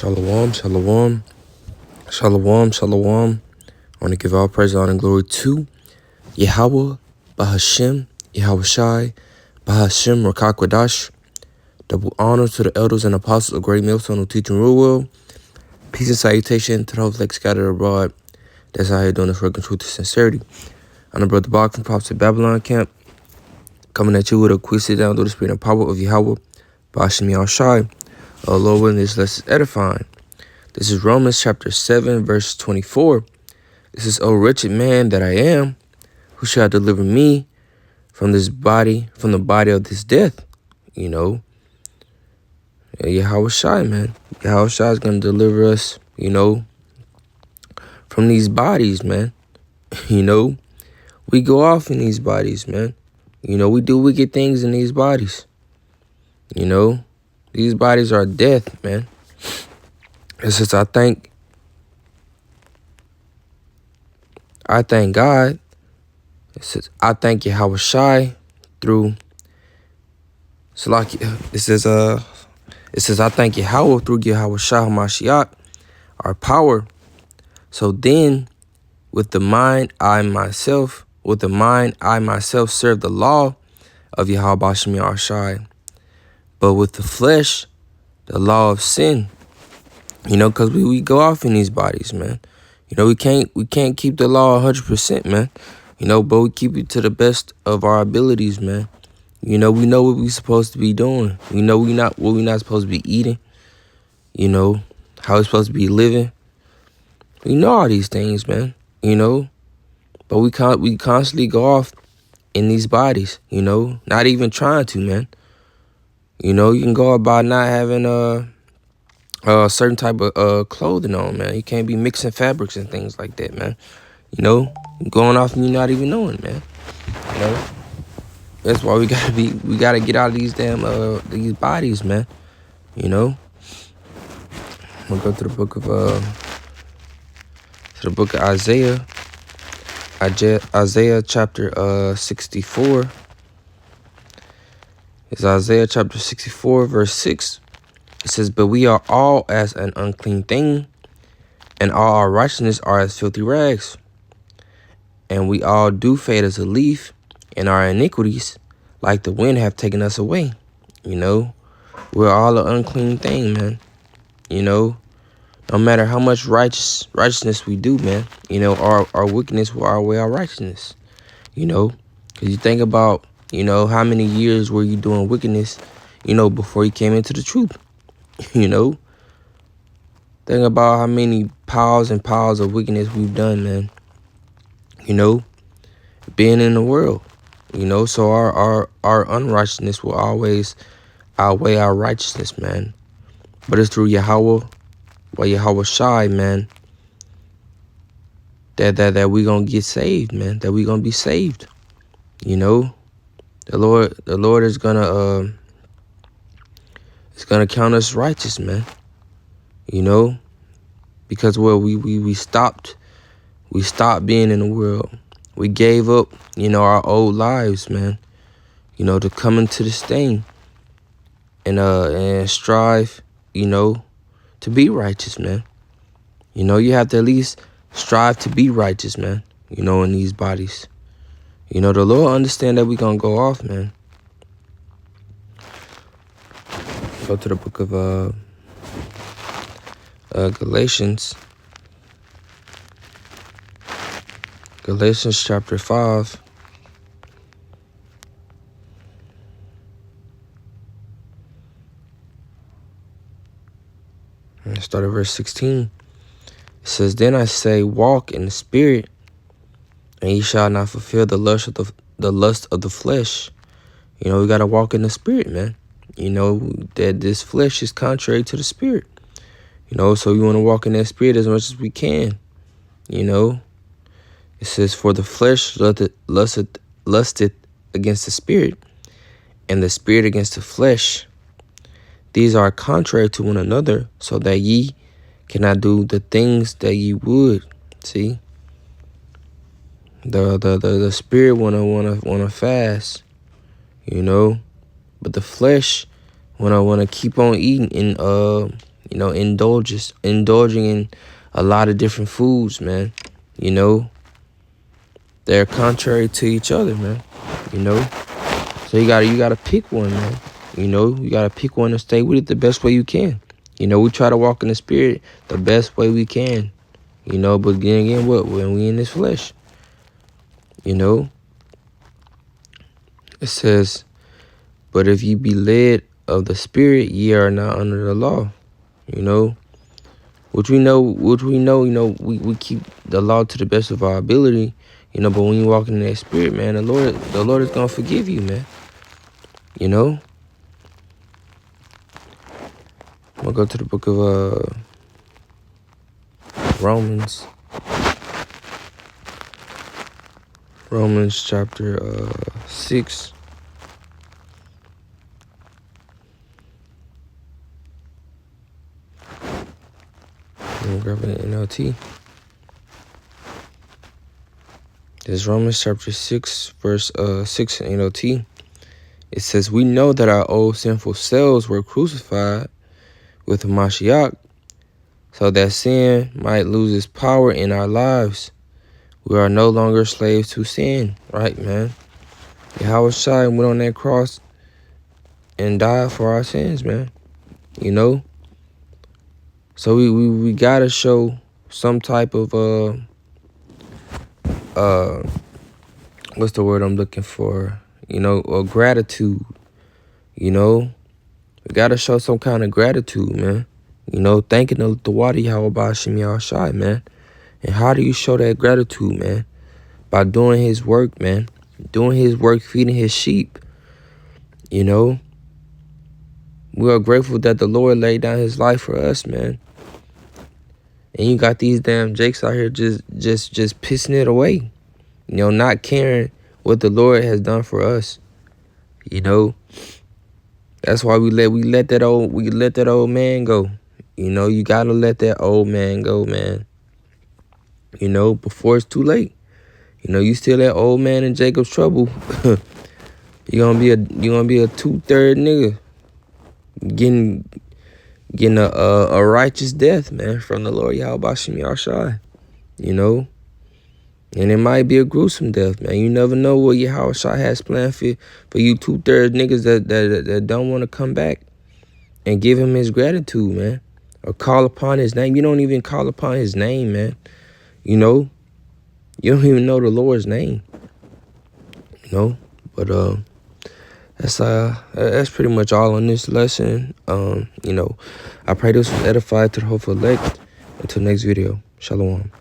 Shalom, shalom, shalom, shalom. I want to give all praise, honor, and glory to Yahweh, Bahashem, Yahweh Shai, Bahashem, Rakakwadash. Double honor to the elders and apostles of Great Millstone who teach and rule well. Peace and salutation to the whole flake scattered abroad. That's how you're doing this work in truth and sincerity. I'm the brother Bach from Prophets of Babylon camp, coming at you with a quick sit down through the spirit and power of Yahweh, Bahashem, Yahweh Shai. Lord willing, this lesson is edifying. This is Romans chapter 7, verse 24. This is, O wretched man that I am, who shall deliver me from this body, from the body of this death? You know, Yahweh Shai, man. Yahweh Shai is going to deliver us, from these bodies, man. We go off in these bodies, man. We do wicked things in these bodies. These bodies are death, man. It says, I thank God. It says, I thank Yahweh Shai through Salakia. It says, I thank Yahweh through Yahweh Shai Mashiach, our power. So then, with the mind, I myself serve the law of Yahweh Bashem Yahweh Shai. But with the flesh, the law of sin. Because we go off in these bodies, man. We can't keep the law 100%, man. But we keep it to the best of our abilities, man. We know what we're supposed to be doing. We know what we're not supposed to be eating. How we're supposed to be living. We know all these things, man. But we constantly go off in these bodies. Not even trying to, man. You can go about not having a certain type of clothing on, man. You can't be mixing fabrics and things like that, man. Going off and you're not even knowing, man. That's why we gotta get out of these damn these bodies, man. I'm gonna go to the book of Isaiah. Isaiah chapter 64. It's Isaiah chapter 64, verse 6. It says, but we are all as an unclean thing, and all our righteousness are as filthy rags. And we all do fade as a leaf, and our iniquities, like the wind, have taken us away. We're all an unclean thing, man. No matter how much righteousness we do, man, our wickedness will outweigh our righteousness. Because you think about, how many years were you doing wickedness, before you came into the truth? Think about how many piles and piles of wickedness we've done, man. Being in the world, so our unrighteousness will always outweigh our righteousness, man. But it's through Yahweh Shai, man, that we gonna get saved, man. That we gonna be saved. The Lord is gonna count us righteous, man. Because we stopped being in the world. We gave up, our old lives, man. To come into this thing and strive, to be righteous, man. You have to at least strive to be righteous, man. In these bodies. The Lord understand that we gonna go off, man. Go to the book of Galatians. Galatians chapter 5. And start at verse 16. It says, then I say, walk in the spirit, and ye shall not fulfill the lust of the flesh. We gotta walk in the spirit, man. That this flesh is contrary to the spirit. So we want to walk in that spirit as much as we can. It says, for the flesh lusteth against the spirit, and the spirit against the flesh. These are contrary to one another, so that ye cannot do the things that ye would. See? The spirit wanna fast, but the flesh wanna keep on eating and You know, indulging in a lot of different foods, man. You know, they're contrary to each other, man. You know, so you gotta pick one, man. You know, you gotta pick one and stay with it the best way you can. You know, we try to walk in the spirit the best way we can. You know, but then again, what when we in this flesh? You know, it says, "But if you be led of the Spirit, ye are not under the law." You know, which we know, you know, we keep the law to the best of our ability. You know, but when you walk in that Spirit, man, the Lord is gonna forgive you, man. You know. I'm gonna go to the book of Romans. Romans chapter 6. I'm grabbing an NLT. There's Romans chapter 6, verse 6 in NLT. It says, "We know that our old sinful selves were crucified with Mashiach, so that sin might lose its power in our lives. We are no longer slaves to sin." Right, man? Yahweh Shai went on that cross and died for our sins, man. You know? So we gotta show some type of what's the word I'm looking for? You know, gratitude. You know? We gotta show some kind of gratitude, man. You know, thanking the water Yahweh Bashim Yahushai, man. And how do you show that gratitude, man? By doing his work, man. Doing his work, feeding his sheep. You know? We are grateful that the Lord laid down his life for us, man. And you got these damn jakes out here just pissing it away. You know, not caring what the Lord has done for us. You know? That's why we let that old man go. You know, you gotta let that old man go, man. You know, before it's too late. You know, you still that old man in Jacob's trouble. You're gonna be a 2/3 nigga getting a righteous death, man, from the Lord Yahweh Bashim Yahshai. You know? And it might be a gruesome death, man. You never know what Yahweh Shai has planned for you 2/3 niggas that don't want to come back and give him his gratitude, man. Or call upon his name. You don't even call upon his name, man. You know? You don't even know the Lord's name. You know? But that's pretty much all on this lesson. You know, I pray this was edified to the hopeful elect. Until next video. Shalom.